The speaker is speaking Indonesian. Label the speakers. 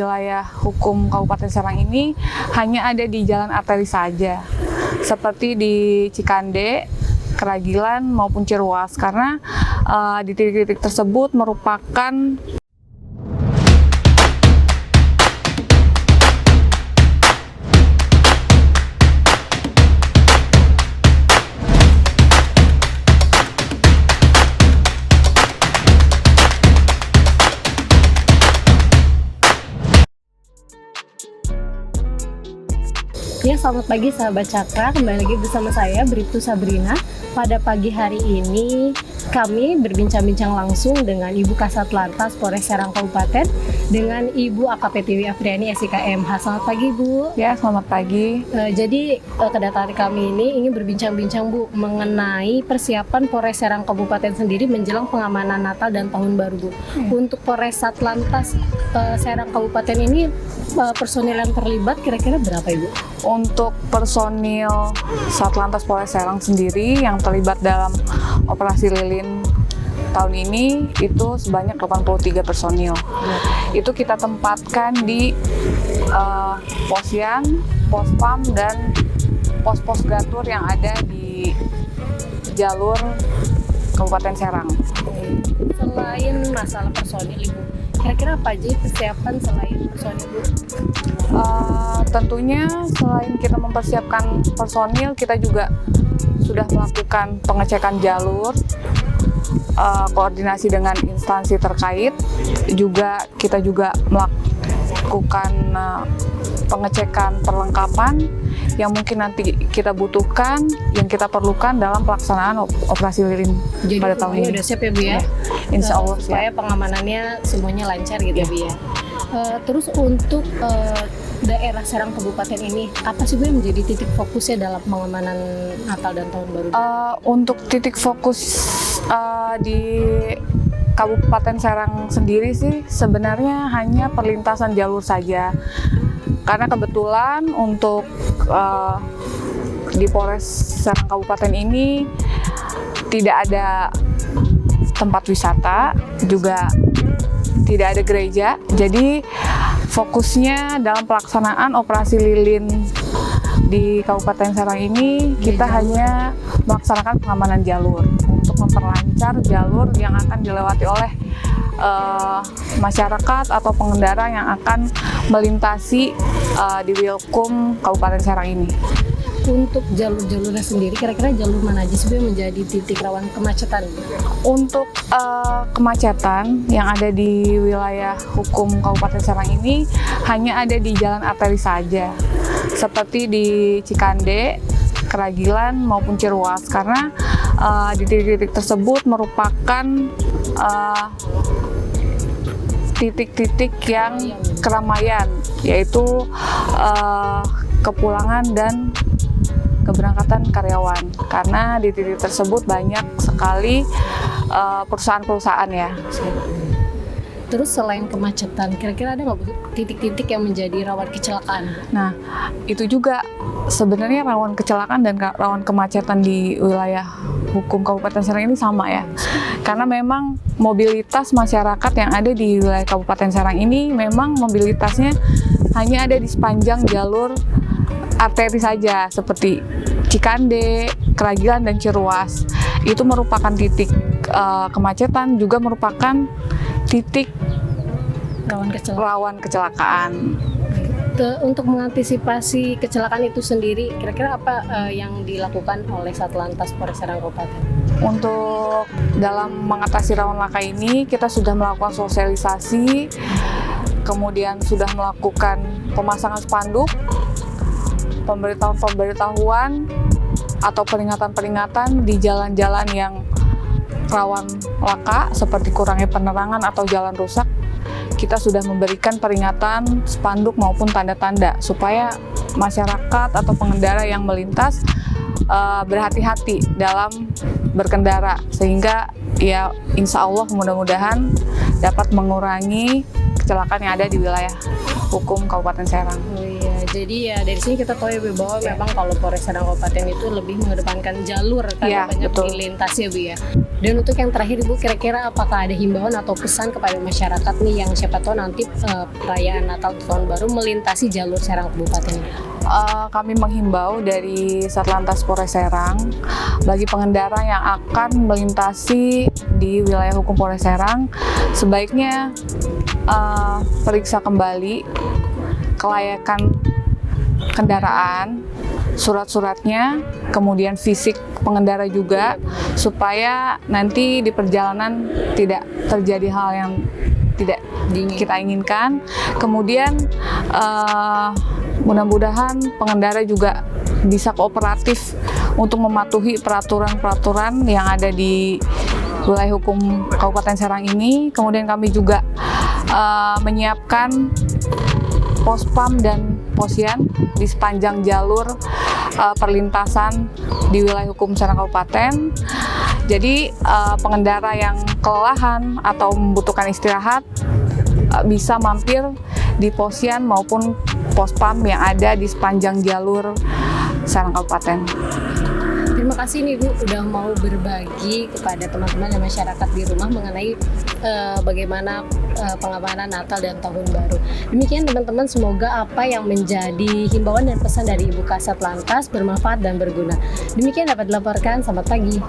Speaker 1: wilayah hukum Kabupaten Serang ini hanya ada di jalan arteri saja, seperti di Cikande, Keragilan maupun Ciruas, karena di titik-titik tersebut merupakan
Speaker 2: Ya, selamat pagi sahabat Cakra, kembali lagi bersama saya Bribtu Sabrina. Pada pagi hari ini kami berbincang-bincang langsung dengan Ibu Kasat Lantas Polres Serang Kabupaten dengan Ibu AKP Tiwi Afriani SIKMH. Selamat pagi Bu.
Speaker 1: Ya, selamat pagi.
Speaker 2: Jadi kedatangan kami ini ingin berbincang-bincang Bu mengenai persiapan Polres Serang Kabupaten sendiri menjelang pengamanan Natal dan Tahun Baru Bu. Untuk Polres Satlantas Serang Kabupaten ini personil yang terlibat kira-kira berapa Ibu?
Speaker 1: Untuk personil Satlantas Polres Serang sendiri yang terlibat dalam operasi lilin tahun ini itu sebanyak 83 personil. Itu kita tempatkan di posyan, pospam, dan pos-pos gatur yang ada di jalur Kabupaten Serang.
Speaker 2: Selain masalah personil Ibu, kira-kira apa aja persiapan selain personil Bu?
Speaker 1: Tentunya selain kita mempersiapkan personil, kita juga sudah melakukan pengecekan jalur, koordinasi dengan instansi terkait, kita juga melakukan pengecekan perlengkapan yang mungkin nanti kita butuhkan, yang kita perlukan dalam pelaksanaan operasi lilin pada tahun ini.
Speaker 2: Udah siap ya Bu ya?
Speaker 1: Insya Allah
Speaker 2: supaya
Speaker 1: siap.
Speaker 2: pengamanannya semuanya lancar gitu ya Bu ya. Terus untuk daerah Serang Kabupaten ini, apa sih Bu yang menjadi titik fokusnya dalam pengamanan Natal dan Tahun Baru?
Speaker 1: Untuk titik fokus di Kabupaten Serang sendiri sih sebenarnya hanya perlintasan jalur saja. Karena kebetulan untuk di Polres Serang Kabupaten ini tidak ada tempat wisata, juga tidak ada gereja. Jadi fokusnya dalam pelaksanaan operasi lilin di Kabupaten Serang ini kita hanya melaksanakan pengamanan jalur untuk memperlancar jalur yang akan dilewati oleh masyarakat atau pengendara yang akan melintasi di Wilkum Kabupaten Serang ini.
Speaker 2: Untuk jalur-jalurnya sendiri, kira-kira jalur mana aja sih yang menjadi titik rawan kemacetan?
Speaker 1: Untuk kemacetan yang ada di wilayah hukum Kabupaten Serang ini hanya ada di jalan arteri saja, seperti di Cikande, Keragilan maupun Ciruas, karena di titik-titik tersebut merupakan titik-titik yang keramaian, yaitu kepulangan dan keberangkatan karyawan, karena di titik tersebut banyak sekali perusahaan-perusahaan ya.
Speaker 2: Terus selain kemacetan, kira-kira ada nggak titik-titik yang menjadi rawan kecelakaan?
Speaker 1: Nah, itu juga sebenarnya rawan kecelakaan dan rawan kemacetan di wilayah hukum Kabupaten Serang ini sama ya. Karena memang mobilitas masyarakat yang ada di wilayah Kabupaten Serang ini memang mobilitasnya hanya ada di sepanjang jalur arteri saja, seperti Cikande, Keragilan, dan Ciruas. Itu merupakan titik kemacetan, juga merupakan titik rawan kecelakaan.
Speaker 2: Untuk mengantisipasi kecelakaan itu sendiri, kira-kira apa yang dilakukan oleh Satlantas Polres Serang Kabupaten?
Speaker 1: Untuk dalam mengatasi rawan laka ini, kita sudah melakukan sosialisasi, kemudian sudah melakukan pemasangan spanduk, pemberitahuan atau peringatan-peringatan di jalan-jalan yang rawan laka, seperti kurangnya penerangan atau jalan rusak. Kita sudah memberikan peringatan spanduk maupun tanda-tanda supaya masyarakat atau pengendara yang melintas berhati-hati dalam berkendara, sehingga ya insya Allah mudah-mudahan dapat mengurangi kecelakaan yang ada di wilayah hukum Kabupaten Serang.
Speaker 2: Oh iya, Jadi ya dari sini kita tahu ya Bu, bahwa memang kalau Polres Serang Kabupaten itu lebih mengedepankan jalur karena
Speaker 1: Iya,
Speaker 2: banyak
Speaker 1: betul.
Speaker 2: dilintas ya Bu ya. Dan untuk yang terakhir Ibu, kira-kira apakah ada himbauan atau pesan kepada masyarakat nih yang siapa tahu nanti perayaan Natal Tahun Baru melintasi jalur Serang Kabupaten?
Speaker 1: Kami menghimbau dari Satlantas Polres Serang bagi pengendara yang akan melintasi di wilayah hukum Polres Serang sebaiknya periksa kembali kelayakan kendaraan, surat-suratnya, kemudian fisik pengendara juga, supaya nanti di perjalanan tidak terjadi hal yang tidak kita inginkan. Kemudian mudah-mudahan pengendara juga bisa kooperatif untuk mematuhi peraturan-peraturan yang ada di wilayah hukum Kabupaten Serang ini. Kemudian kami juga menyiapkan pospam dan posyan di sepanjang jalur perlintasan di wilayah hukum Serang Kabupaten. Jadi pengendara yang kelelahan atau membutuhkan istirahat bisa mampir di posyan maupun pospam yang ada di sepanjang jalur Serang Kabupaten.
Speaker 2: Terima kasih nih Bu udah mau berbagi kepada teman-teman dan masyarakat di rumah mengenai bagaimana pengamanan Natal dan Tahun Baru. Demikian teman-teman, semoga apa yang menjadi himbauan dan pesan dari Ibu Kasat Lantas bermanfaat dan berguna. Demikian dapat dilaporkan, selamat pagi.